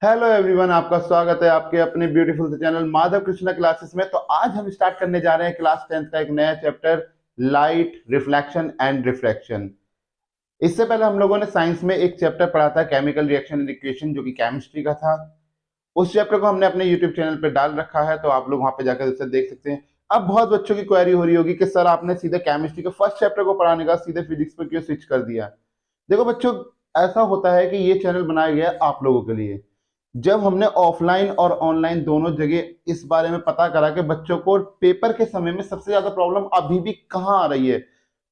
Hello everyone, आपका स्वागत है आपके अपने ब्यूटीफुल से चैनल माधव कृष्णा क्लासेस में। तो आज हम स्टार्ट करने जा रहे हैं क्लास 10th का एक नया chapter, light, reflection and refraction. इससे पहले हम लोगों ने साइंस में एक चैप्टर पढ़ा था, केमिकल रिएक्शन एंड इक्वेशन, जो कि केमिस्ट्री का था। उस चैप्टर को हमने अपने यूट्यूब चैनल पे डाल रखा है, तो आप लोग वहां पे जाकर उसे देख सकते हैं। अब बहुत बच्चों की क्वेरी हो रही होगी कि सर आपने सीधे केमिस्ट्री के फर्स्ट चैप्टर को पढ़ाने का सीधे फिजिक्स पे क्यों स्विच कर दिया। देखो बच्चों, ऐसा होता है कि ये चैनल बनाया गया है आप लोगों के लिए। जब हमने ऑफलाइन और ऑनलाइन दोनों जगह इस बारे में पता करा कि बच्चों को पेपर के समय में सबसे ज्यादा प्रॉब्लम अभी भी कहाँ आ रही है,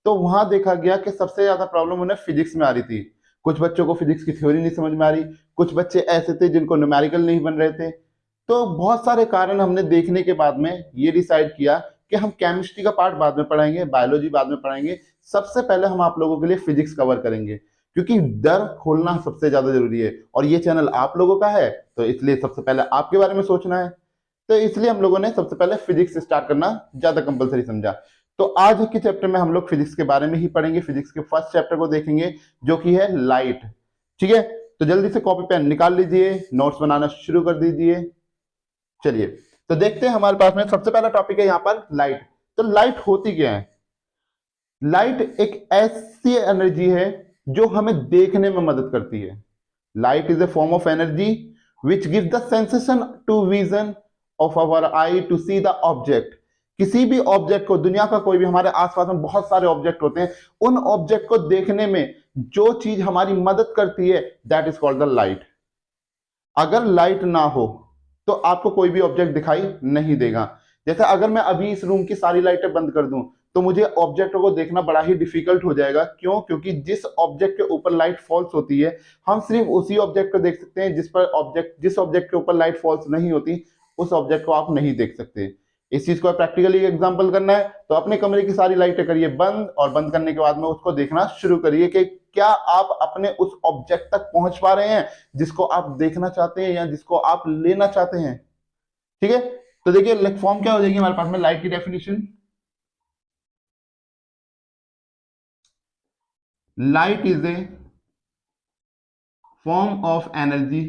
तो वहां देखा गया कि सबसे ज्यादा प्रॉब्लम उन्हें फिजिक्स में आ रही थी। कुछ बच्चों को फिजिक्स की थ्योरी नहीं समझ में आ रही, कुछ बच्चे ऐसे थे जिनको न्यूमेरिकल नहीं बन रहे थे। तो बहुत सारे कारण हमने देखने के बाद में ये डिसाइड किया कि हम केमिस्ट्री का पार्ट बाद में पढ़ाएंगे, बायोलॉजी बाद में पढ़ाएंगे। सबसे पहले हम आप लोगों के लिए फिजिक्स कवर करेंगे, क्योंकि डर खोलना सबसे ज्यादा जरूरी है और ये चैनल आप लोगों का है, तो इसलिए सबसे पहले आपके बारे में सोचना है। तो इसलिए हम लोगों ने सबसे पहले फिजिक्स स्टार्ट करना ज्यादा कंपलसरी समझा। तो आज के चैप्टर में हम लोग फिजिक्स के बारे में ही पढ़ेंगे, फिजिक्स के फर्स्ट चैप्टर को देखेंगे जो कि है लाइट। ठीक है, तो जल्दी से कॉपी पेन निकाल लीजिए, नोट्स बनाना शुरू कर दीजिए। चलिए, तो देखते हैं हमारे पास में सबसे पहला टॉपिक है यहाँ पर लाइट। तो लाइट होती क्या है? लाइट एक ऐसी एनर्जी है जो हमें देखने में मदद करती है। Light is a form of energy which give the sensation to vision of our eye to see the object. किसी भी ऑब्जेक्ट को, दुनिया का कोई भी, हमारे आसपास में बहुत सारे ऑब्जेक्ट होते हैं, उन ऑब्जेक्ट को देखने में जो चीज हमारी मदद करती है that is called the light. अगर लाइट ना हो तो आपको कोई भी ऑब्जेक्ट दिखाई नहीं देगा। जैसे अगर मैं अभी इस रूम की सारी लाइटें बंद कर दूं तो मुझे ऑब्जेक्ट को देखना बड़ा ही डिफिकल्ट हो जाएगा। क्यों? क्योंकि जिस ऑब्जेक्ट के ऊपर लाइट फॉल्स होती है, हम सिर्फ उसी ऑब्जेक्ट को देख सकते हैं जिस ऑब्जेक्ट के ऊपर लाइट फॉल्स नहीं होती, उस ऑब्जेक्ट को आप नहीं देख सकते। इस चीज को प्रैक्टिकली एग्जांपल करना है तो अपने कमरे की सारी लाइटें करिए बंद, और बंद करने के बाद में उसको देखना शुरू करिए कि क्या आप अपने उस ऑब्जेक्ट तक पहुंच पा रहे हैं जिसको आप देखना चाहते हैं या जिसको आप लेना चाहते हैं। ठीक है, तो देखिए फॉर्म क्या हो जाएगी हमारे पास में लाइट की definition. Light is A form of energy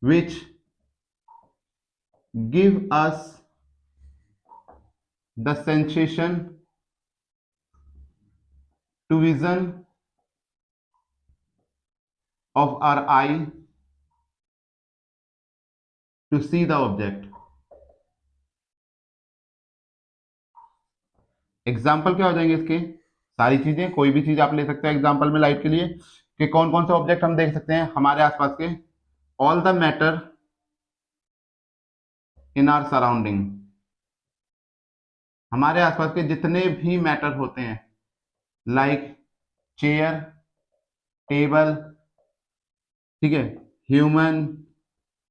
which give us the sensation to vision of our eye to see the object। Example क्या हो जाएंगे इसके? सारी चीजें, कोई भी चीज आप ले सकते हैं एग्जाम्पल में लाइट के लिए, कि कौन कौन से ऑब्जेक्ट हम देख सकते हैं हमारे आसपास के। All the matter in are surrounding, हमारे आसपास के जितने भी मैटर होते हैं, लाइक चेयर, टेबल, ठीक है, ह्यूमन,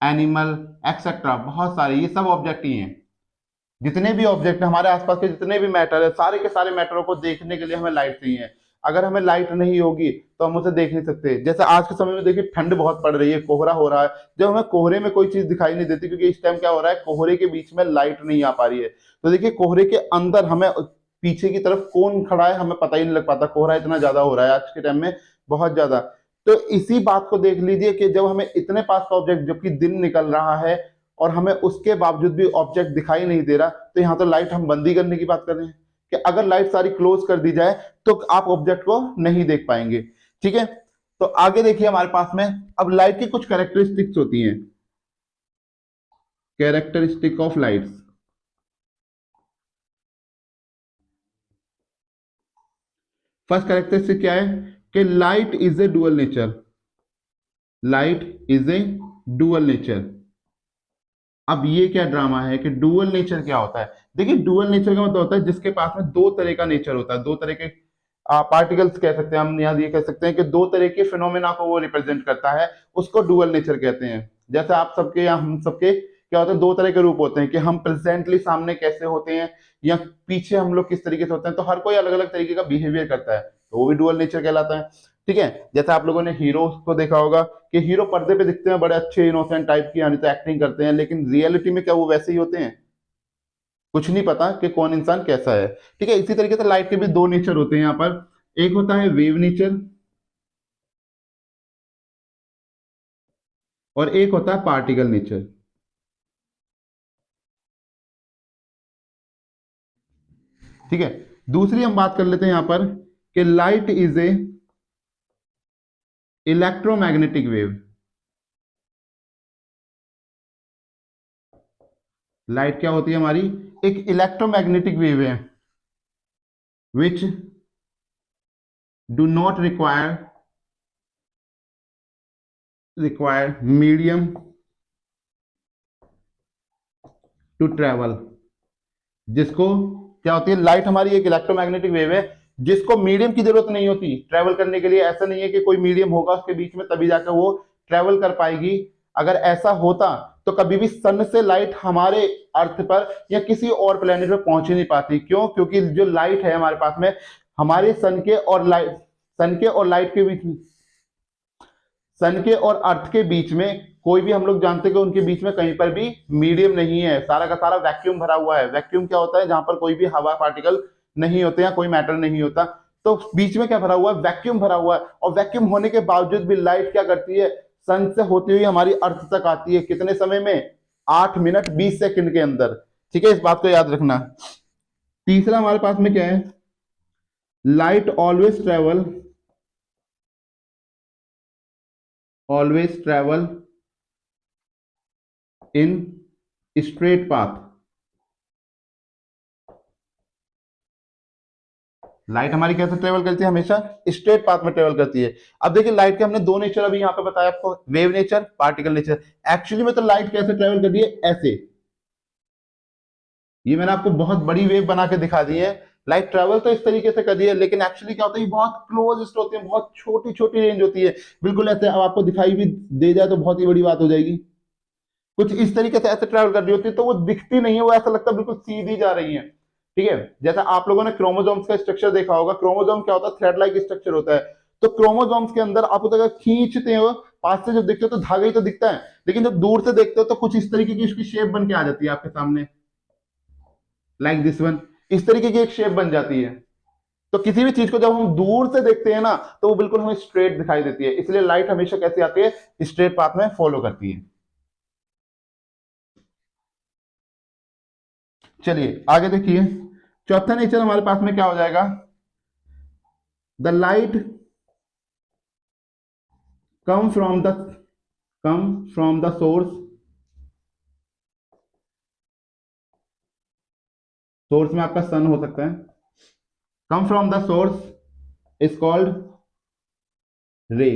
एनिमल, एक्सेट्रा, बहुत सारे, ये सब ऑब्जेक्ट ही हैं। जितने भी ऑब्जेक्ट हमारे आसपास के, जितने भी मैटर है, सारे के सारे मैटरों को देखने के लिए हमें लाइट चाहिए। अगर हमें लाइट नहीं होगी तो हम उसे देख नहीं सकते। जैसे आज के समय में देखिए ठंड बहुत पड़ रही है, कोहरा हो रहा है। जब हमें कोहरे में कोई चीज दिखाई नहीं देती, क्योंकि इस टाइम क्या हो रहा है, कोहरे के बीच में लाइट नहीं आ पा रही है। तो देखिए कोहरे के अंदर हमें पीछे की तरफ कौन खड़ा है हमें पता ही नहीं लग पाता, कोहरा इतना ज्यादा हो रहा है आज के टाइम में, बहुत ज्यादा। तो इसी बात को देख लीजिए कि जब हमें इतने पास का ऑब्जेक्ट, जबकि दिन निकल रहा है और हमें उसके बावजूद भी ऑब्जेक्ट दिखाई नहीं दे रहा, तो यहाँ तो लाइट हम बंदी करने की बात कर रहे हैं कि अगर लाइट सारी क्लोज कर दी जाए तो आप ऑब्जेक्ट को नहीं देख पाएंगे। ठीक है, तो आगे देखिए हमारे पास में अब लाइट की कुछ कैरेक्टरिस्टिक्स होती हैं। Characteristic of lights, first characteristic क्या है कि light is A dual nature. Light is A dual nature. अब ये क्या ड्रामा है कि डुअल नेचर क्या होता है? देखिए डुअल नेचर का मतलब होता है जिसके पास में दो तरह का नेचर होता है, दो तरह के पार्टिकल्स कह सकते हैं हम, यहाँ ये कह सकते हैं कि दो तरह के फिनोमेना को वो रिप्रेजेंट करता है, उसको डुअल नेचर कहते हैं। जैसे आप सबके या हम सबके क्या होता है, दो तरह के रूप होते हैं कि हम प्रेजेंटली सामने कैसे होते हैं या पीछे हम लोग किस तरीके से होते हैं। तो हर कोई अलग अलग तरीके का बिहेवियर करता है, तो वो भी डुअल नेचर कहलाता है। ठीक है, जैसे आप लोगों ने हीरो को देखा होगा कि हीरो पर्दे पे दिखते हैं बड़े अच्छे इनोसेंट टाइप की, यानी तो एक्टिंग करते हैं, लेकिन रियलिटी में क्या वो वैसे ही होते हैं? कुछ नहीं पता कि कौन इंसान कैसा है। ठीक है, इसी तरीके से लाइट के भी दो नेचर होते हैं यहाँ पर। एक होता है वेव नेचर, और एक होता है पार्टिकल नेचर। ठीक है, दूसरी हम बात कर लेते हैं यहां पर कि light is a electromagnetic wave. Light क्या होती है हमारी? एक इलेक्ट्रोमैग्नेटिक वेव है which do not require medium to travel. जिसको क्या होती है, लाइट हमारी एक इलेक्ट्रोमैग्नेटिक वेव है जिसको मीडियम की जरूरत नहीं होती ट्रेवल करने के लिए। ऐसा नहीं है कि कोई मीडियम होगा उसके बीच में तभी जाकर वो ट्रेवल कर पाएगी। अगर ऐसा होता तो कभी भी सन से लाइट हमारे अर्थ पर या किसी और प्लेनेट पर पहुंच ही नहीं पाती। क्यों? क्योंकि जो लाइट है हमारे पास में, हमारे सन के और लाइट के बीच में, सन के और अर्थ के बीच में कोई भी, हम लोग जानते हैं कि उनके बीच में कहीं पर भी मीडियम नहीं है, सारा का सारा वैक्यूम भरा हुआ है। वैक्यूम क्या होता है? जहां पर कोई भी हवा पार्टिकल नहीं होते या कोई मैटर नहीं होता। तो बीच में क्या भरा हुआ है? वैक्यूम भरा हुआ है। और वैक्यूम होने के बावजूद भी लाइट क्या करती है? सन से होती हुई हमारी अर्थ तक आती है। कितने समय में? 8 मिनट 20 सेकंड के अंदर। ठीक है, इस बात को याद रखना। तीसरा हमारे पास में क्या है? Light always travel in straight path. Light हमारी कैसे ट्रेवल करती है? हमेशा स्ट्रेट पाथ में ट्रेवल करती है। अब देखिए, लाइट के हमने दो नेचर अभी यहां पे बताया आपको, wave nature, particle nature. Actually में तो लाइट कैसे ट्रेवल करती है? ऐसे। ये मैंने आपको बहुत बड़ी वेव बना के दिखा दी है। लाइट ट्रेवल तो इस तरीके से कर दी है, लेकिन एक्चुअली क्या होता है, बहुत क्लोजेस्ट होती है, बहुत छोटी छोटी रेंज होती है। बिल्कुल ऐसे अब आपको दिखाई भी दे जाए तो बहुत ही बड़ी बात हो जाएगी। कुछ इस तरीके से ऐसे ट्रेवल कर रही होती है तो वो दिखती नहीं है, वो ऐसा लगता है बिल्कुल सीधी जा रही है। ठीक है, जैसा आप लोगों ने क्रोमोसोम्स का स्ट्रक्चर देखा होगा। क्रोमोसोम क्या होता है? थ्रेड लाइक स्ट्रक्चर होता है। तो क्रोमोसोम्स के अंदर आप अगर खींचते हो, पास से जब देखते हो तो धागा ही तो दिखता है, लेकिन जब दूर से देखते हो तो कुछ इस तरीके की इसकी शेप बन के आ जाती है आपके सामने, लाइक दिस वन। इस तरीके की एक शेप बन जाती है। तो किसी भी चीज को जब हम दूर से देखते हैं ना, तो वो बिल्कुल हमें स्ट्रेट दिखाई देती है। इसलिए लाइट हमेशा कैसी आती है? स्ट्रेट पाथ में फॉलो करती है। चलिए आगे देखिए, चौथा नेचर हमारे पास में क्या हो जाएगा? The light come from the source में आपका सन हो सकता है। कम from the source is called रे।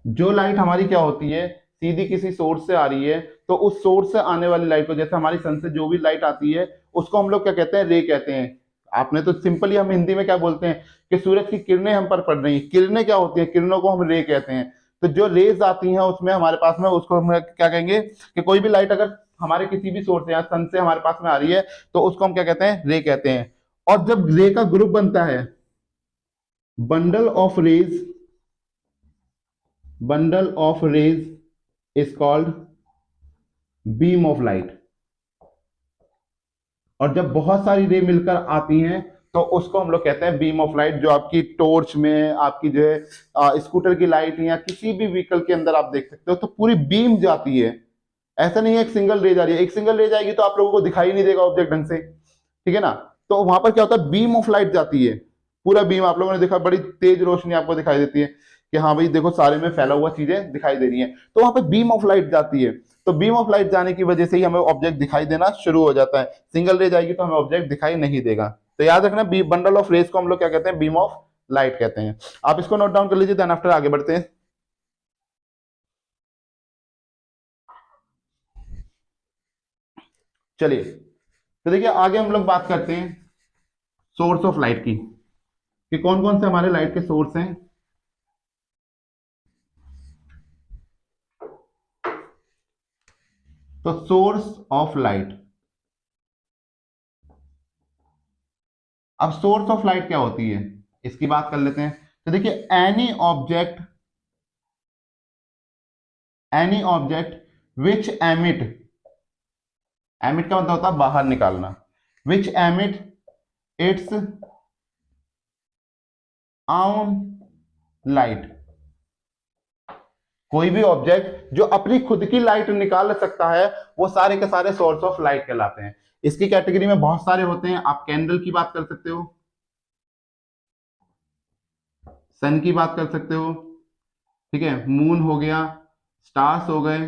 जो लाइट हमारी क्या होती है, सीधी किसी सोर्स से आ रही है, तो उस सोर्स से आने वाली लाइट को, जैसे हमारी सन से जो भी लाइट आती है उसको हम लोग क्या कहते हैं? रे कहते हैं। आपने तो सिंपली, हम हिंदी में क्या बोलते हैं कि सूरज की किरणें हम पर पड़ रही हैं। किरणें क्या होती हैं? किरणों को हम रे कहते हैं। तो जो रेज आती हैं उसमें हमारे पास में, उसको हम क्या कहेंगे कि कोई भी लाइट अगर हमारे किसी भी सोर्स या सन से हमारे पास में आ रही है तो उसको हम क्या कहते हैं? रे कहते हैं। और जब रे का ग्रुप बनता है, bundle of rays is called beam of light. और जब बहुत सारी रे मिलकर आती हैं तो उसको हम लोग कहते हैं बीम ऑफ लाइट। जो आपकी टॉर्च में, आपकी जो है स्कूटर की लाइट या किसी भी व्हीकल के अंदर आप देख सकते हो, तो पूरी बीम जाती है। ऐसा नहीं है एक सिंगल रे जा रही है। एक सिंगल रे जाएगी तो आप लोगों को दिखाई नहीं देगा ऑब्जेक्ट ढंग से। ठीक है ना? तो वहां पर क्या होता है? बीम ऑफ लाइट जाती है। पूरा बीम आप लोगों ने देखा, बड़ी तेज रोशनी आपको दिखाई देती है कि हाँ भाई देखो, सारे में फैला हुआ चीजें दिखाई दे रही हैं। तो वहां पे बीम ऑफ लाइट जाती है। तो बीम ऑफ लाइट जाने की वजह से ही हमें ऑब्जेक्ट दिखाई देना शुरू हो जाता है। सिंगल रे जाएगी तो हमें ऑब्जेक्ट दिखाई नहीं देगा। तो याद रखना, बंडल ऑफ रेज को हम लोग क्या कहते हैं? बीम ऑफ लाइट कहते हैं। आप इसको नोट डाउन कर लीजिए, देन आफ्टर आगे बढ़ते हैं। चलिए, तो देखिए आगे हम लोग बात करते हैं सोर्स ऑफ लाइट की, कि कौन कौन से हमारे लाइट के सोर्स हैं। तो सोर्स ऑफ लाइट, अब सोर्स ऑफ लाइट क्या होती है इसकी बात कर लेते हैं। तो देखिए, any object which emit, emit का मतलब होता है बाहर निकालना, विच एमिट इट्स ऑन लाइट, कोई भी ऑब्जेक्ट जो अपनी खुद की लाइट निकाल सकता है वो सारे के सारे सोर्स ऑफ लाइट कहलाते हैं। इसकी कैटेगरी में बहुत सारे होते हैं। आप कैंडल की बात कर सकते हो, सन की बात कर सकते हो, ठीक है, मून हो गया, स्टार्स हो गए,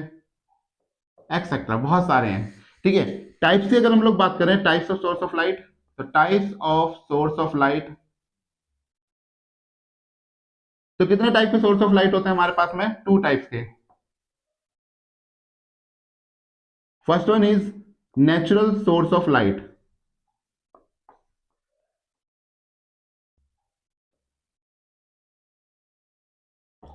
एक्सेट्रा, बहुत सारे हैं। ठीक है, टाइप्स की अगर हम लोग बात करें, types of source of light, तो types of source of light, तो कितने टाइप के सोर्स ऑफ लाइट होते हैं हमारे पास में? टू टाइप्स के। First one is natural source of light.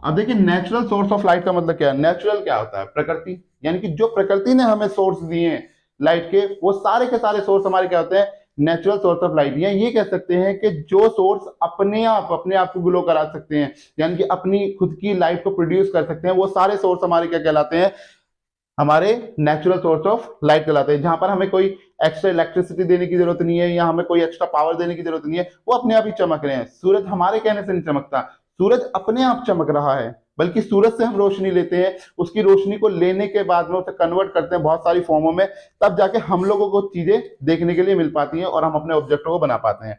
अब देखिए, नेचुरल सोर्स ऑफ लाइट का मतलब क्या है? नेचुरल क्या होता है? प्रकृति, यानी कि जो प्रकृति ने हमें सोर्स दिए हैं लाइट के, वो सारे के सारे सोर्स हमारे क्या होते हैं? Natural source of light. या ये कह सकते हैं कि जो सोर्स अपने आप को ग्लो करा सकते हैं, यानी कि अपनी खुद की लाइट को प्रोड्यूस कर सकते हैं, वो सारे सोर्स हमारे क्या कहलाते हैं? हमारे नेचुरल सोर्स ऑफ लाइट कहलाते हैं। जहां पर हमें कोई एक्स्ट्रा इलेक्ट्रिसिटी देने की जरूरत नहीं है, या हमें कोई एक्स्ट्रा पावर देने की जरूरत नहीं है, वो अपने आप ही चमक रहे हैं। सूरज हमारे कहने से नहीं चमकता, सूरज अपने आप चमक रहा है, बल्कि सूरज से हम रोशनी लेते हैं, उसकी रोशनी को लेने के बाद में उसे कन्वर्ट करते हैं बहुत सारी फॉर्मों में, तब जाके हम लोगों को चीजें देखने के लिए मिल पाती हैं और हम अपने ऑब्जेक्टों को बना पाते हैं।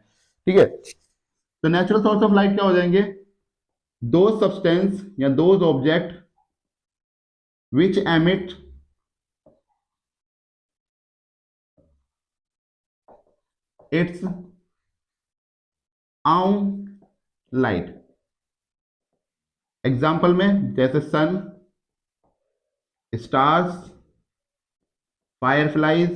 ठीक है, तो नेचुरल सोर्स ऑफ लाइट क्या हो जाएंगे? दो सब्सटेंस या दो ऑब्जेक्ट विच एमिट इट्स आउन लाइट। एग्जाम्पल में जैसे सन, स्टार्स, फायरफ्लाइज।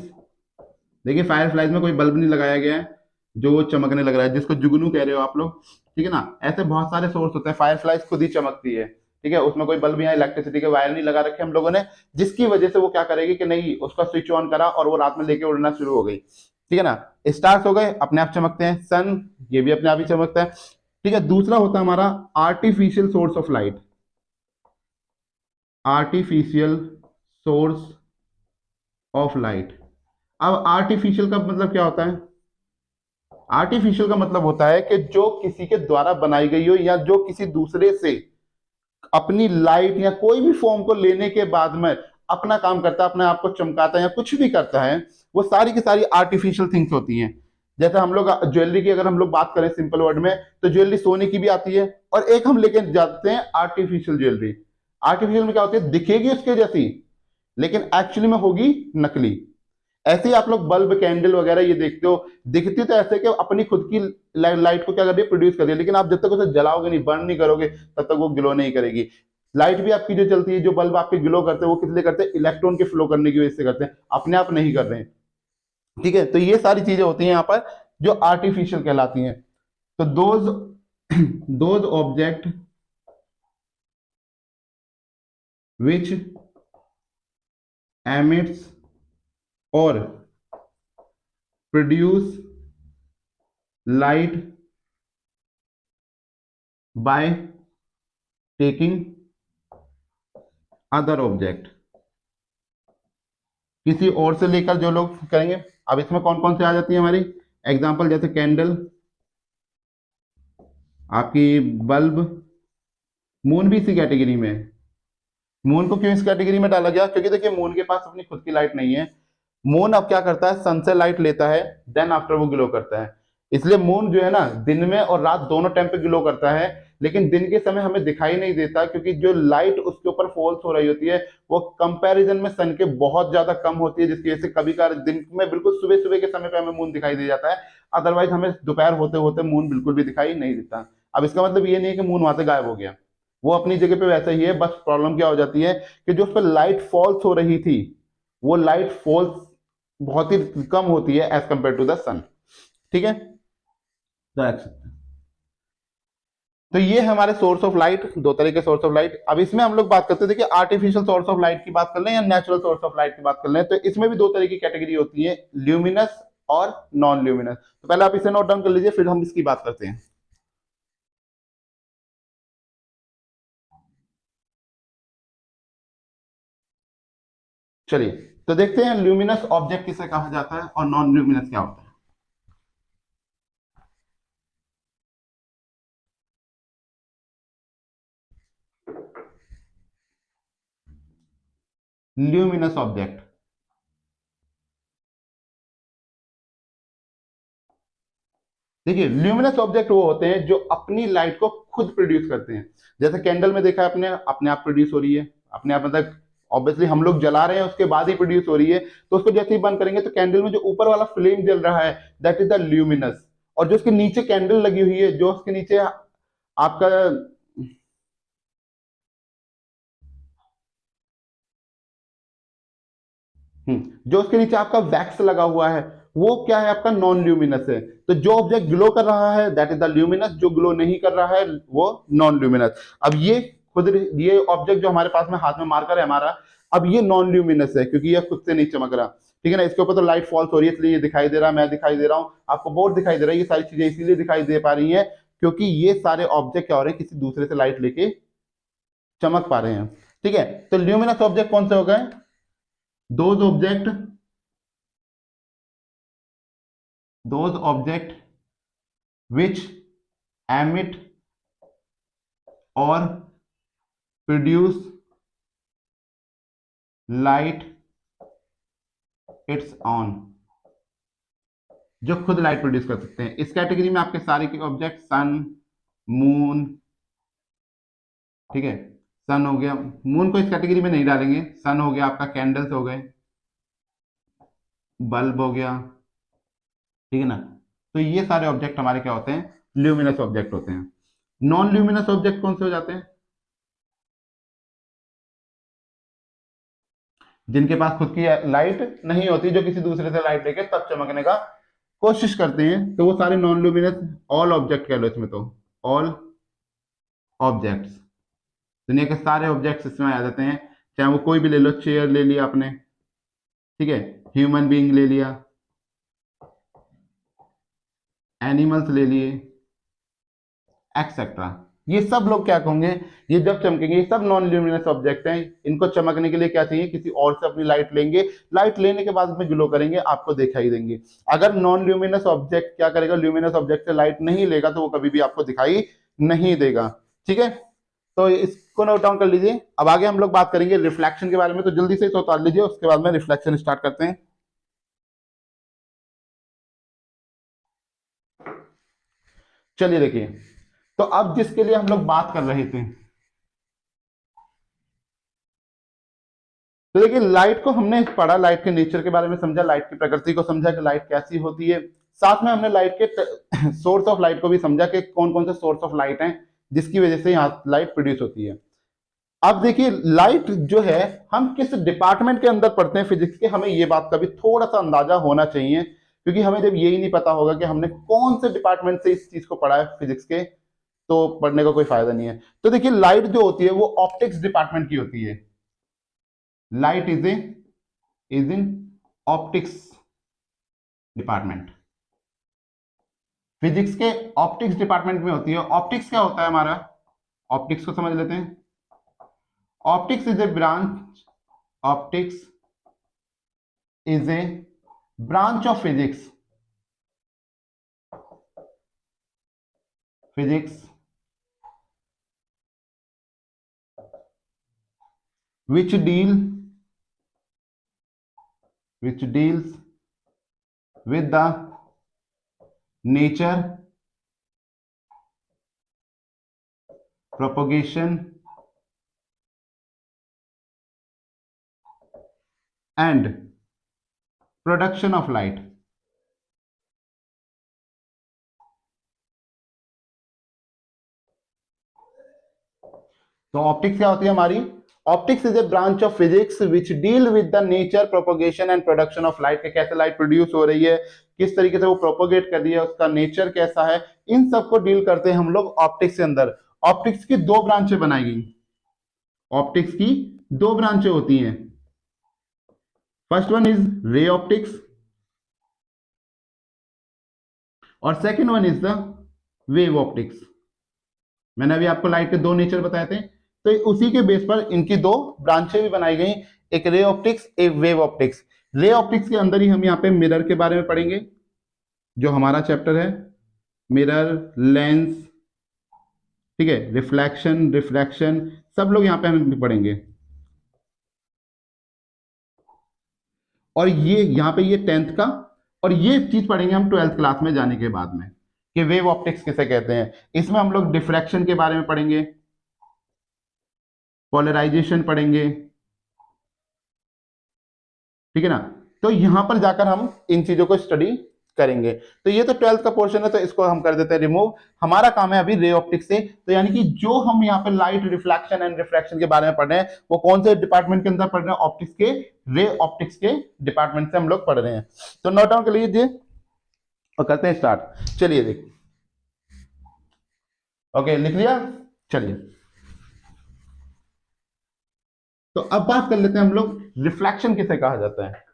देखिए, फायरफ्लाइज में कोई बल्ब नहीं लगाया गया है जो वो चमकने लग रहा है, जिसको जुगनू कह रहे हो आप लोग, ठीक है ना। ऐसे बहुत सारे सोर्स होते हैं, फायरफ्लाइज खुद ही चमकती है, ठीक है, उसमें कोई बल्ब या इलेक्ट्रिसिटी के वायर नहीं लगा रखे हम लोगों ने, जिसकी वजह से वो क्या करेगी कि नहीं, उसका स्विच ऑन करा और वो रात में लेके उड़ना शुरू हो गई। ठीक है ना। स्टार्स हो गए, अपने आप चमकते हैं। सन, ये भी अपने आप ही चमकता है। ठीक है, दूसरा होता है हमारा artificial source of light. Artificial source of light. अब आर्टिफिशियल का मतलब क्या होता है? आर्टिफिशियल का मतलब होता है कि जो किसी के द्वारा बनाई गई हो, या जो किसी दूसरे से अपनी लाइट या कोई भी फॉर्म को लेने के बाद में अपना काम करता है, अपने आप को चमकाता है या कुछ भी करता है, वो सारी की सारी आर्टिफिशियल थिंग्स होती हैं। जैसे हम लोग ज्वेलरी की अगर हम लोग बात करें सिंपल वर्ड में, तो ज्वेलरी सोने की भी आती है, और एक हम लेके जाते हैं आर्टिफिशियल ज्वेलरी। आर्टिफिशियल में क्या होती है? दिखेगी उसके जैसी, लेकिन एक्चुअली में होगी नकली। ऐसे ही आप लोग बल्ब, कैंडल वगैरह ये देखते हो, दिखती तो ऐसे कि अपनी खुद की लाइट को क्या कर रही है? प्रोड्यूस कर रही है, लेकिन आप जब तक उसे जलाओगे नहीं, बर्न नहीं करोगे, तब तक वो ग्लो नहीं करेगी। लाइट भी आपकी जो चलती है, जो बल्ब आपके ग्लो करते हैं, वो किस लिए करते हैं? इलेक्ट्रॉन के फ्लो करने की वजह से करते हैं, अपने आप नहीं कर रहे हैं। ठीक है, तो ये सारी चीजें होती हैं यहाँ पर जो आर्टिफिशियल कहलाती हैं। तो those those object which emits or produce light by taking other object, किसी और से लेकर जो लोग करेंगे। अब इसमें कौन कौन से आ जाती है हमारी एग्जांपल? जैसे कैंडल, आपकी बल्ब, मून भी इसी कैटेगरी में है। मून को क्यों इस कैटेगरी में डाला गया? क्योंकि देखिए, मून के पास अपनी खुद की लाइट नहीं है। मून अब क्या करता है? सन से लाइट लेता है, देन आफ्टर वो ग्लो करता है। इसलिए मून जो है ना, दिन में और रात दोनों टाइम पे ग्लो करता है, लेकिन दिन के समय हमें दिखाई नहीं देता, क्योंकि जो लाइट उसके ऊपर फॉल्स हो रही होती है वो कंपैरिजन में सन के बहुत ज्यादा कम होती है, जिसकी वजह से कभी कभार दिन में बिल्कुल सुबह सुबह के समय पे हमें मून दिखाई दे जाता है। अदरवाइज हमें दोपहर होते होते मून बिल्कुल भी दिखाई नहीं देता। अब इसका मतलब ये नहीं है कि मून वहां से गायब हो गया, वो अपनी जगह पे वैसा ही है। बस प्रॉब्लम क्या हो जाती है कि जो उस पर लाइट फॉल्स हो रही थी, वो लाइट फॉल्स बहुत ही कम होती है एज कंपेयर टू द सन। ठीक है, तो ये है हमारे सोर्स ऑफ लाइट, दो तरह के सोर्स ऑफ लाइट। अब इसमें हम लोग बात करते हैं, देखिए, आर्टिफिशियल सोर्स ऑफ लाइट की बात कर लें या नेचुरल सोर्स ऑफ लाइट की बात कर लें, तो इसमें भी दो तरह की कैटेगरी होती है, ल्यूमिनस और नॉन ल्यूमिनस। तो पहले आप इसे नोट डाउन कर लीजिए, फिर हम इसकी बात करते हैं। चलिए, तो देखते हैं ल्यूमिनस ऑब्जेक्ट किसे कहा जाता है और नॉन ल्यूमिनस क्या होता है। Luminous object. देखिए ल्यूमिनस ऑब्जेक्ट वो होते हैं जो अपनी लाइट को खुद प्रोड्यूस करते हैं। जैसे कैंडल में देखा है आपने, अपने आप प्रोड्यूस हो रही है, अपने आप मतलब ऑब्वियसली हम लोग जला रहे हैं उसके बाद ही प्रोड्यूस हो रही है। तो उसको जैसे ही बंद करेंगे तो कैंडल में जो ऊपर वाला फ्लेम जल रहा है दैट इज द ल्यूमिनस। और जो उसके नीचे कैंडल लगी हुई है, जो उसके नीचे आपका जो उसके नीचे आपका वैक्स लगा हुआ है वो क्या है, आपका नॉन ल्यूमिनस है। तो जो ऑब्जेक्ट ग्लो कर रहा है दैट इज द ल्यूमिनस, जो ग्लो नहीं कर रहा है वो नॉन ल्यूमिनस। अब ये खुद, ये ऑब्जेक्ट जो हमारे पास में हाथ में मार्कर है हमारा, अब ये नॉन ल्यूमिनस है क्योंकि ये खुद से नहीं चमक रहा। ठीक है ना, इसके ऊपर तो लाइट फॉल्स हो रही है इसलिए ये दिखाई दे रहा है, मैं दिखाई दे रहा हूँ, आपको बोर्ड दिखाई दे रहा है, ये सारी चीजें इसीलिए दिखाई दे पा रही है क्योंकि ये सारे ऑब्जेक्ट क्या हो रहे हैं, किसी दूसरे से लाइट लेके चमक पा रहे हैं। ठीक है, तो ल्यूमिनस ऑब्जेक्ट कौन से हो गए, those object, those object which emit or produce light its own, जो खुद लाइट प्रोड्यूस कर सकते हैं। इस कैटेगरी में आपके सारे के ऑब्जेक्ट सन, मून, ठीक है, सन हो गया, मून को इस कैटेगरी में नहीं डालेंगे, सन हो गया आपका, कैंडल्स हो गए, बल्ब हो गया, ठीक है ना। तो ये सारे ऑब्जेक्ट हमारे क्या होते हैं, ल्यूमिनस ऑब्जेक्ट होते हैं। नॉन ल्यूमिनस ऑब्जेक्ट कौन से हो जाते हैं, जिनके पास खुद की लाइट नहीं होती, जो किसी दूसरे से लाइट लेके तब चमकने का कोशिश करते हैं, तो वो सारे नॉन ल्यूमिनस, ऑल ऑब्जेक्ट कह लो इसमें, तो ऑल ऑब्जेक्ट्स, दुनिया के सारे ऑब्जेक्ट्स इसमें आ जाते हैं। चाहे वो कोई भी ले लो, चेयर ले लिया आपने, ठीक है, ह्यूमन बीइंग ले लिया, एनिमल्स ले लिए, एक्सेट्रा, ये सब लोग क्या कहोगे, ये जब चमकेंगे ये सब नॉन ल्यूमिनस ऑब्जेक्ट हैं। इनको चमकने के लिए क्या चाहिए, किसी और से अपनी लाइट लेंगे, लाइट लेने के बाद में ग्लो करेंगे, आपको दिखाई देंगे। अगर नॉन ल्यूमिनस ऑब्जेक्ट क्या करेगा, ल्यूमिनस ऑब्जेक्ट से लाइट नहीं लेगा तो वो कभी भी आपको दिखाई नहीं देगा। ठीक है, तो इसको नोट डाउन कर लीजिए। अब आगे हम लोग बात करेंगे रिफ्लेक्शन के बारे में, तो जल्दी से इसको उतार लीजिए, उसके बाद में रिफ्लेक्शन स्टार्ट करते हैं। चलिए देखिए, तो अब जिसके लिए हम लोग बात कर रहे थे, तो देखिए लाइट को हमने पढ़ा, लाइट के नेचर के बारे में समझा, लाइट की प्रकृति को समझा कि लाइट कैसी होती है, साथ में हमने लाइट के सोर्स ऑफ लाइट को भी समझा कि कौन कौन से सोर्स ऑफ लाइट हैं जिसकी वजह से यहाँ लाइट प्रोड्यूस होती है। अब देखिए लाइट जो है, हम किस डिपार्टमेंट के अंदर पढ़ते हैं फिजिक्स के, हमें ये बात का भी थोड़ा सा अंदाजा होना चाहिए, क्योंकि हमें जब यही नहीं पता होगा कि हमने कौन से डिपार्टमेंट से इस चीज को पढ़ा है फिजिक्स के, तो पढ़ने का कोई फायदा नहीं है। तो देखिए लाइट जो होती है वो ऑप्टिक्स डिपार्टमेंट की होती है, light is in optics department, physics के ऑप्टिक्स डिपार्टमेंट में होती है। ऑप्टिक्स क्या होता है हमारा, ऑप्टिक्स को समझ लेते हैं। Optics is a branch, optics is a branch of physics, physics which deals with the nature, propagation and production of light। तो ऑप्टिक्स क्या होती है हमारी, optics is a branch of physics which deal with the nature, propagation and production of light, कैसे light produce हो रही है, किस तरीके से वो प्रोपोगेट कर रही है, उसका नेचर कैसा है, इन सब को डील करते हैं हम लोग ऑप्टिक्स के अंदर। ऑप्टिक्स की दो ब्रांचें बनाई गई, ऑप्टिक्स की दो ब्रांचें होती हैं। First one is ray optics और second one is the wave optics. मैंने अभी आपको लाइट के दो नेचर बताए थे, तो उसी के बेस पर इनकी दो ब्रांचें भी बनाई गई, एक रे ऑप्टिक्स, एक वेव ऑप्टिक्स। रे ऑप्टिक्स के अंदर ही हम यहाँ पे मिरर के बारे में पढ़ेंगे, जो हमारा चैप्टर है, मिरर, लेंस, ठीक है, रिफ्लेक्शन, रिफ्रैक्शन, सब लोग यहाँ पे हम पढ़ेंगे। और ये यहाँ पे ये 10th का, और ये चीज पढ़ेंगे हम 12th क्लास में जाने के बाद में कि वेव ऑप्टिक्स किसे कहते हैं। इसमें हम लोग डिफ्रैक्शन के बारे में पढ़ेंगे, पोलराइजेशन पढ़ेंगे, ठीक है ना। तो यहां पर जाकर हम इन चीजों को स्टडी करेंगे। तो ये तो 12th का पोर्शन है, तो इसको हम कर देते हैं रिमूव। हमारा काम है अभी रे ऑप्टिक्स से, तो यानी कि जो हम यहाँ पे लाइट रिफ्लेक्शन एंड रिफ्रैक्शन के बारे में पढ़ रहे हैं वो कौन से डिपार्टमेंट के अंदर पढ़ रहे हैं, ऑप्टिक्स के, रे ऑप्टिक्स के डिपार्टमेंट से हम लोग पढ़ रहे हैं। तो नोट डाउन कर लीजिए और करते हैं स्टार्ट। चलिए देख, ओके लिख लिया। चलिए तो अब बात कर लेते हैं हम लोग रिफ्लेक्शन किसे कहा जाता है।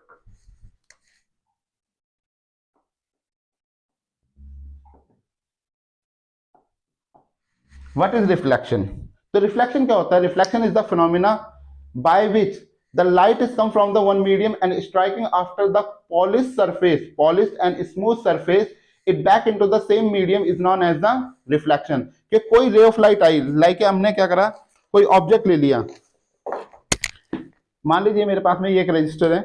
What is reflection? तो रिफ्लेक्शन क्या होता है? Reflection is the phenomena by which the light is come from the one medium and striking after the polished and smooth surface it back into the same medium is known as the reflection. कि कोई ray of light I, like हमने क्या करा, कोई object ले लिया, मान लीजिए मेरे पास में ये एक रजिस्टर है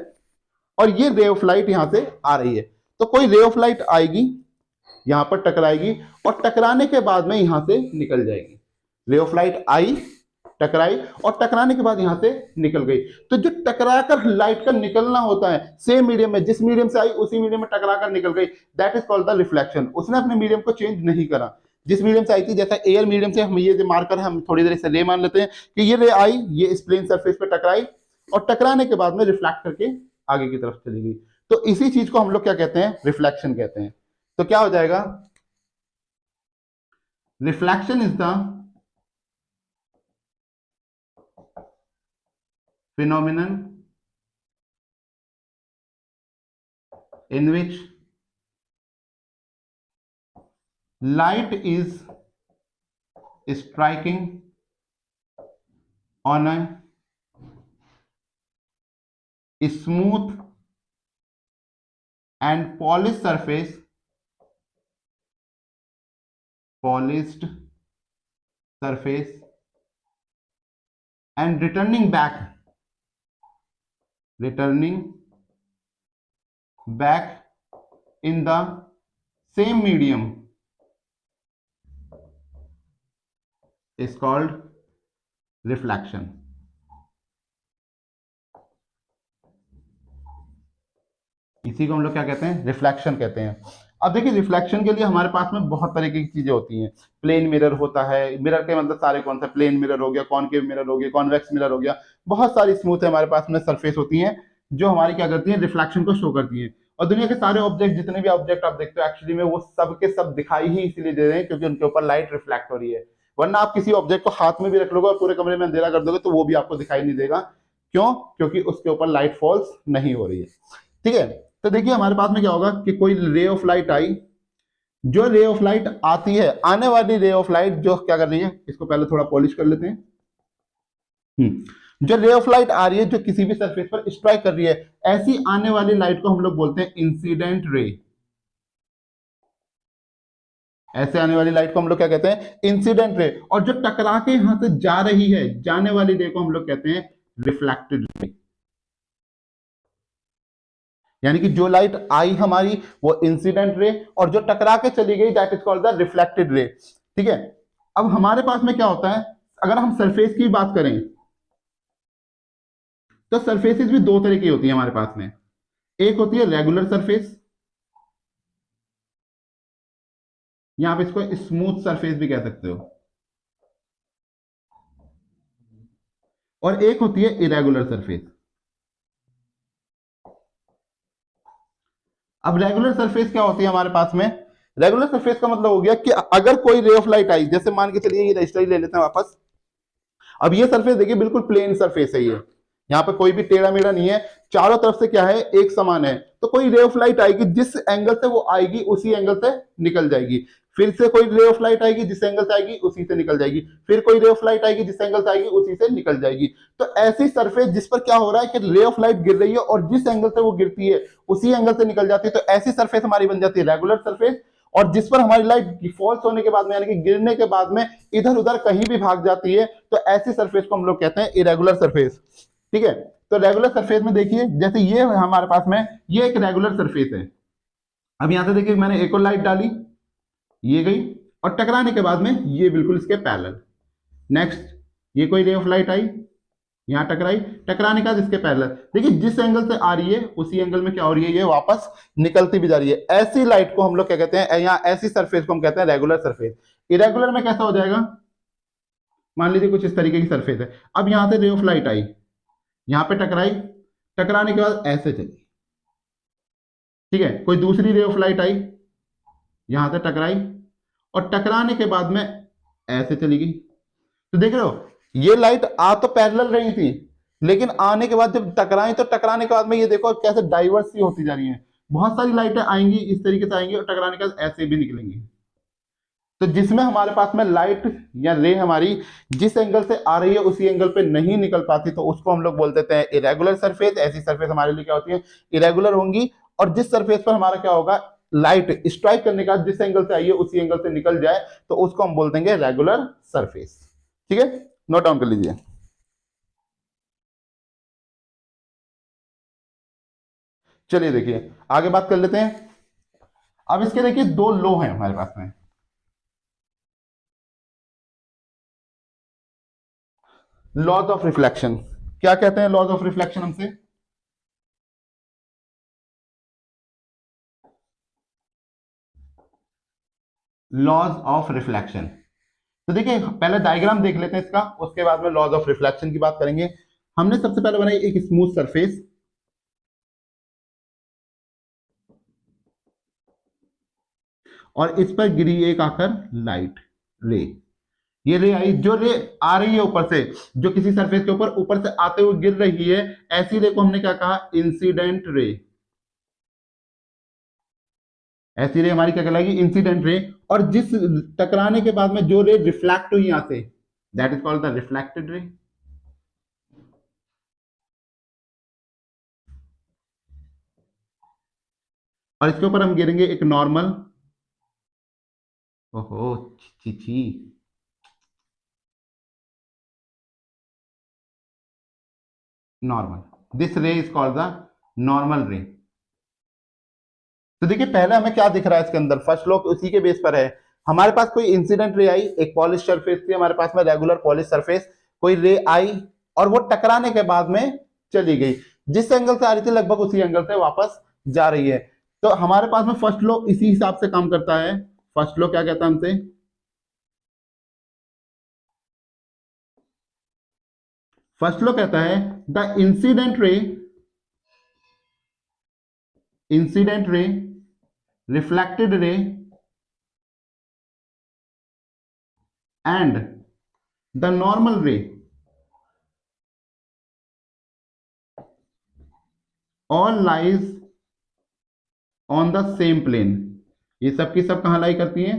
और ये रे ऑफ लाइट यहां से आ रही है। तो कोई रे ऑफ लाइट आएगी, यहां पर टकराएगी और टकराने के बाद में यहां से निकल जाएगी। रे ऑफ लाइट आई, टकराई और टकराने के बाद यहां से निकल गई। तो जो टकराकर लाइट का निकलना होता है सेम मीडियम में, जिस मीडियम से आई उसी मीडियम में टकराकर निकल गई, that is called the reflection. उसने अपने मीडियम को चेंज नहीं करा, जिस मीडियम से आई थी, जैसा एयर मीडियम से हम ये जो मार्कर है हम थोड़ी देर से रे मान लेते हैं कि ये रे आई, ये इस प्लेन सरफेस पे टकराई और टकराने के बाद में रिफ्लेक्ट करके आगे की तरफ चली गई। तो इसी चीज को हम लोग क्या कहते हैं, रिफ्लेक्शन कहते हैं। तो क्या हो जाएगा, reflection is the phenomenon in which light is striking on a smooth and polished surface and returning back in the same medium is called reflection। इसी को हम लोग क्या कहते हैं, रिफ्लेक्शन कहते हैं। अब देखिए रिफ्लेक्शन के लिए हमारे पास में बहुत तरह की चीजें होती हैं। प्लेन मिरर होता है, मिरर के मतलब सारे कौन सा, प्लेन मिरर हो गया, कॉनकेव मिरर हो गया, कॉन्वेक्स मिरर हो गया, बहुत सारी स्मूथ हमारे पास में सरफेस होती हैं जो हमारी क्या करती हैं, रिफ्लेक्शन को शो करती हैं। और दुनिया के सारे ऑब्जेक्ट, जितने भी ऑब्जेक्ट आप देखते हो एक्चुअली में वो सब के सब दिखाई ही इसलिए दे रहे हैं क्योंकि उनके ऊपर लाइट रिफ्लेक्ट हो रही है। वरना आप किसी ऑब्जेक्ट को हाथ में भी रख लोगे और पूरे कमरे में अंधेरा कर दोगे तो वो भी आपको दिखाई नहीं देगा। क्यों? क्योंकि उसके ऊपर लाइट फॉल्स नहीं हो रही है। ठीक है, तो देखिए हमारे पास में क्या होगा कि कोई रे ऑफ लाइट आई, जो रे ऑफ लाइट आती है, आने वाली रे ऑफ लाइट जो क्या कर रही है, इसको पहले थोड़ा पॉलिश कर लेते हैं। जो रे ऑफ लाइट आ रही है जो किसी भी सरफेस पर स्ट्राइक कर रही है, ऐसी आने वाली लाइट को हम लोग बोलते हैं इंसिडेंट रे। ऐसे आने वाली लाइट को हम लोग क्या कहते हैं, इंसिडेंट रे। और जो टकरा के यहां से जा रही है, जाने वाली रे को हम लोग कहते हैं रिफ्लेक्टेड रे। यानी कि जो लाइट आई हमारी वो इंसिडेंट रे और जो टकरा के चली गई that is called the reflected ray. ठीक है, अब हमारे पास में क्या होता है, अगर हम सरफेस की बात करें तो सरफेसेस भी दो तरह की होती है हमारे पास में। एक होती है रेगुलर सरफेस, यहां पे इसको स्मूथ सरफेस भी कह सकते हो, और एक होती है इरेगुलर सरफेस। अब रेगुलर सरफेस क्या होती है हमारे पास में, रेगुलर सरफेस का मतलब हो गया कि अगर कोई रे ऑफ लाइट आई, जैसे मान के चलिए ये रजिस्टर ले लेते हैं वापस। अब ये सरफेस देखिए बिल्कुल प्लेन सरफेस है, ये यहाँ पे कोई भी टेढ़ा मेढ़ा नहीं है, चारों तरफ से क्या है, एक समान है। तो कोई रे ऑफ लाइट आएगी, जिस एंगल से वो आएगी उसी एंगल से निकल जाएगी। फिर से कोई रे ऑफ लाइट आएगी, जिस एंगल से आएगी उसी से निकल जाएगी। फिर कोई रे ऑफ लाइट आएगी, जिस एंगल से आएगी उसी से निकल जाएगी। तो ऐसी सरफेस जिस पर क्या हो रहा है कि रे ऑफ लाइट गिर रही है और जिस एंगल से वो गिरती है उसी एंगल से निकल जाती है, तो ऐसी सरफेस हमारी बन जाती है रेगुलर सरफेस। और जिस पर हमारी लाइट फॉल्स होने के बाद में, यानी कि गिरने के बाद में इधर उधर कहीं भी भाग जाती है, तो ऐसी सरफेस को हम लोग कहते हैं इरेगुलर सरफेस। ठीक है, तो रेगुलर सरफेस में देखिए, जैसे ये हमारे पास में ये एक रेगुलर सरफेस है। अब यहां से देखिए मैंने एक और लाइट डाली, ये गई और टकराने के बाद में ये बिल्कुल इसके पैरेलल। नेक्स्ट ये कोई रे ऑफ लाइट आई, यहां टकराई, टकराने के बाद इसके पैरेलल। देखिए जिस एंगल से आ रही है उसी एंगल में क्या हो रही है, ये वापस निकलती भी जा रही है। ऐसी लाइट को हम लोग क्या कहते हैं, या ऐसी सरफेस को हम कहते हैं रेगुलर सरफेस। इरेगुलर में कैसा हो जाएगा, मान लीजिए कुछ इस तरीके की सरफेस है। अब यहां से रे ऑफ लाइट आई, यहां पे टकराई, टकराने के बाद ऐसे चली, ठीक है। कोई दूसरी रे ऑफ लाइट आई, यहां से टकराई और टकराने के बाद में ऐसे चली गई। तो देख रहे हो ये लाइट आ तो पैरेलल रही थी, लेकिन आने के बाद जब टकराई तो टकराने के बाद में ये देखो कैसे डाइवर्स सी होती जा रही है। बहुत सारी लाइटें आएंगी इस तरीके से आएंगी और टकराने के बाद ऐसे भी निकलेंगी। तो जिसमें हमारे पास में लाइट या रे हमारी जिस एंगल से आ रही है उसी एंगल पे नहीं निकल पाती, तो उसको हम लोग बोल देते हैं इरेगुलर सरफेस। ऐसी सरफेस हमारे लिए क्या होती है, इरेगुलर होंगी। और जिस सरफेस पर हमारा क्या होगा, लाइट स्ट्राइक करने का जिस एंगल से आई है उसी एंगल से निकल जाए, तो उसको हम बोल देंगे रेगुलर सरफेस। ठीक है, नोट डाउन कर लीजिए। चलिए देखिए आगे बात कर लेते हैं। अब इसके देखिए दो लो हैं हमारे पास में। लॉज ऑफ रिफ्लेक्शन, क्या कहते हैं लॉज ऑफ रिफ्लेक्शन हमसे, लॉज ऑफ रिफ्लेक्शन। तो देखिए पहले डायग्राम देख लेते हैं इसका, उसके बाद में लॉज ऑफ रिफ्लेक्शन की बात करेंगे। हमने सबसे पहले बनाई एक स्मूथ सरफेस, और इस पर गिरी एक आकर लाइट रे। ये रे आई, जो रे आ रही है ऊपर से, जो किसी सरफेस के ऊपर ऊपर से आते हुए गिर रही है, ऐसी रे को हमने क्या कहा, इंसिडेंट रे। ऐसी रे हमारी क्या कहलाएगी, इंसिडेंट रे। और जिस टकराने के बाद में जो रे रिफ्लेक्ट हुई यहां से, that is called the reflected ray. और इसके ऊपर हम गिरेंगे एक नॉर्मल, ओहो छी छी, नॉर्मल। दिस रे इज कॉल्ड द नॉर्मल रे। तो देखिए पहले हमें क्या दिख रहा है इसके अंदर, फर्स्ट लॉ उसी के बेस पर है। हमारे पास कोई इंसिडेंट रे आई, एक पॉलिश सरफेस थी हमारे पास में, रेगुलर पॉलिश सरफेस, कोई रे आई और वो टकराने के बाद में चली गई। जिस एंगल से आ रही थी लगभग उसी एंगल से वापस जा रही है। तो हमारे पास में फर्स्ट लॉ इसी हिसाब से काम करता है। फर्स्ट लॉ क्या कहता है हमसे, फर्स्ट लॉ कहता है the incident ray, reflected ray and the normal ray all lies on the same plane। ये सब की सब कहां लाई करती हैं,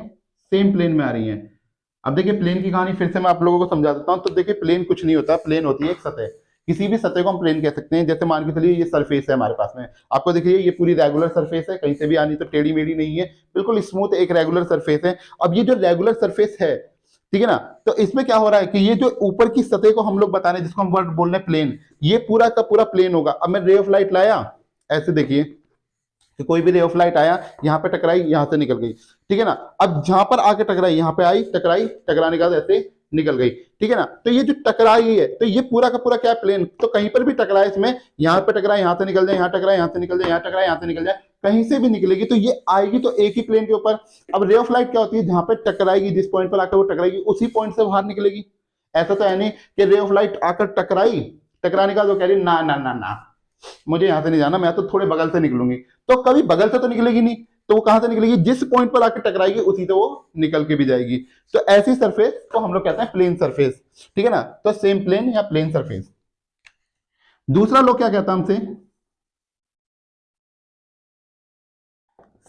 सेम प्लेन में आ रही हैं। अब देखिए प्लेन की कहानी फिर से मैं आप लोगों को समझा देता हूं। तो देखिए प्लेन कुछ नहीं होता, प्लेन होती है एक सतह। किसी भी सतह को हम प्लेन कह सकते हैं। जैसे मान के चलिए ये सरफेस है हमारे पास में, आपको देखिए ये पूरी रेगुलर सरफेस है, कहीं से भी आनी तो टेढ़ी मेढ़ी नहीं है, बिल्कुल स्मूथ एक रेगुलर सरफेस है। अब ये जो रेगुलर सरफेस है, ठीक है ना, तो इसमें क्या हो रहा है कि ये जो ऊपर की सतह को हम लोग बता रहे हैं, जिसको हम वर्ड बोल रहे हैं प्लेन, ये पूरा का पूरा प्लेन होगा। अब मैं रे ऑफ लाइट लाया, ऐसे देखिए कि कोई भी रे ऑफ लाइट आया, यहां पे टकराई, यहां से निकल गई, ठीक है ना। अब जहां पर आके टकराई, यहां पे आई, टकराई, टकराने के बाद ऐसे निकल गई, ठीक है ना। तो ये जो टकराई है, तो ये पूरा का पूरा क्या है, प्लेन। तो कहीं पर भी टकराए इसमें, यहां पे टकराए, यहां से निकल जाए, यहां टकराए, यहां से निकल जाए, यहां टकराए, यहां से निकल जाए, कहीं से भी निकलेगी तो ये आएगी तो एक ही प्लेन के ऊपर। अब रे ऑफ लाइट क्या होती है, जहां पे टकराएगी, जिस पॉइंट पर आकर वो टकराएगी उसी पॉइंट से बाहर निकलेगी। ऐसा तो है नहीं कि रे ऑफ लाइट आकर टकराई, टकराने का वो कह रही ना ना ना ना, मुझे यहां से नहीं जाना, मैं तो थोड़े बगल से निकलूंगी। तो कभी बगल से तो निकलेगी नहीं, तो वो कहां से निकलेगी, जिस पॉइंट पर आकर टकराएगी उसी से वो निकल के भी जाएगी। तो ऐसी सरफेस को हम लोग कहते हैं प्लेन सरफेस, ठीक है ना। तो सेम प्लेन या प्लेन सरफेस। दूसरा लोग क्या कहता है हमसे,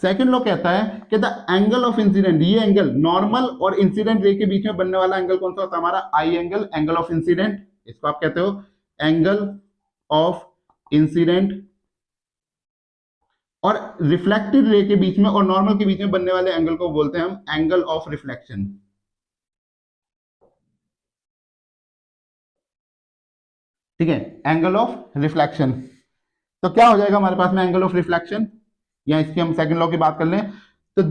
सेकंड लॉ कहता है कि द एंगल ऑफ इंसिडेंट, ये एंगल नॉर्मल और इंसिडेंट रे के बीच में बनने वाला एंगल कौन सा होता है हमारा, आई एंगल, एंगल ऑफ इंसिडेंट, इसको आप कहते हो एंगल ऑफ इंसिडेंट। और रिफ्लेक्टेड रे के बीच में और नॉर्मल के बीच में बनने वाले एंगल को बोलते हैं हम एंगल ऑफ रिफ्लेक्शन। ठीक है, एंगल ऑफ रिफ्लेक्शन। तो क्या हो जाएगा हमारे पास में एंगल ऑफ रिफ्लेक्शन, या इसकी हम सेकंड लॉ की बात कर लें तो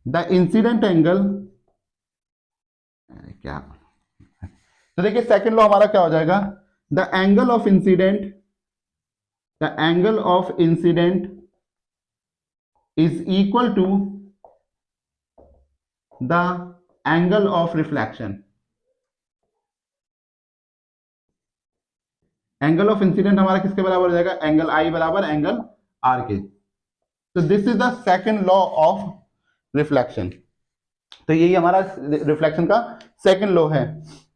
द इंसिडेंट एंगल, क्या, तो देखिए सेकंड लॉ हमारा क्या हो जाएगा, the angle of incidence, the angle of incidence is equal to the angle of reflection. Angle of incidence हमारा किसके बराबर हो जाएगा, एंगल आई बराबर एंगल आर के। तो this is the second law of reflection. तो यही हमारा रिफ्लेक्शन का सेकंड लॉ है।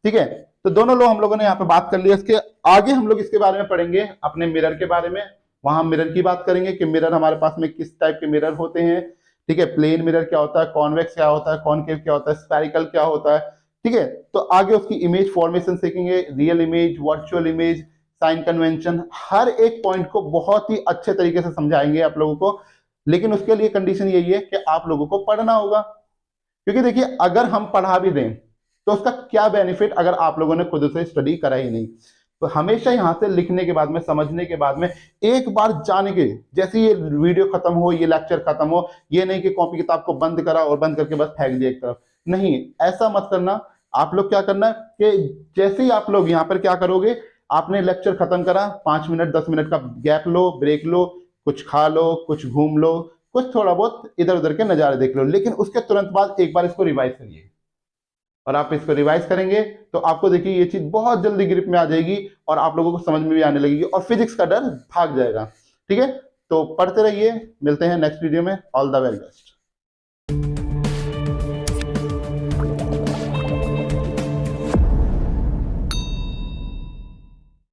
ठीक है, तो दोनों लॉ हम लोगों ने यहाँ पे बात कर लिया। इसके आगे हम लोग इसके बारे में पढ़ेंगे अपने मिरर के बारे में। वहां मिरर की बात करेंगे कि मिरर हमारे पास में किस टाइप के मिरर होते हैं। ठीक है, प्लेन मिरर क्या होता है, कॉन्वेक्स क्या होता है, कॉनकेव क्या होता है, स्फेरिकल क्या होता है। ठीक है, तो आगे उसकी इमेज फॉर्मेशन सीखेंगे, real image, virtual image, sign convention, हर एक पॉइंट को बहुत ही अच्छे तरीके से समझाएंगे आप लोगों को। लेकिन उसके लिए कंडीशन यही है कि आप लोगों को पढ़ना होगा, क्योंकि देखिए अगर हम पढ़ा भी दें तो उसका क्या बेनिफिट अगर आप लोगों ने खुद से स्टडी करा ही नहीं। तो हमेशा यहां से लिखने के बाद में, समझने के बाद में, एक बार जाने के, जैसे ये वीडियो खत्म हो, ये लेक्चर खत्म हो, ये नहीं कि कॉपी किताब को बंद करा और बंद करके बस फेंक दिया एक तरफ, नहीं, ऐसा मत करना। आप लोग क्या करना है कि जैसे ही आप लोग यहाँ पर क्या करोगे, आपने लेक्चर खत्म करा, 5 मिनट 10 मिनट का गैप लो, ब्रेक लो, कुछ खा लो, कुछ घूम लो, कुछ थोड़ा बहुत इधर उधर के नजारे देख लो, लेकिन उसके तुरंत बाद एक बार इसको रिवाइज करिए। और आप इसको रिवाइज करेंगे तो आपको देखिए ये चीज बहुत जल्दी ग्रिप में आ जाएगी और आप लोगों को समझ में भी आने लगेगी और फिजिक्स का डर भाग जाएगा। ठीक है, तो पढ़ते रहिए, मिलते हैं नेक्स्ट वीडियो में। All the very best.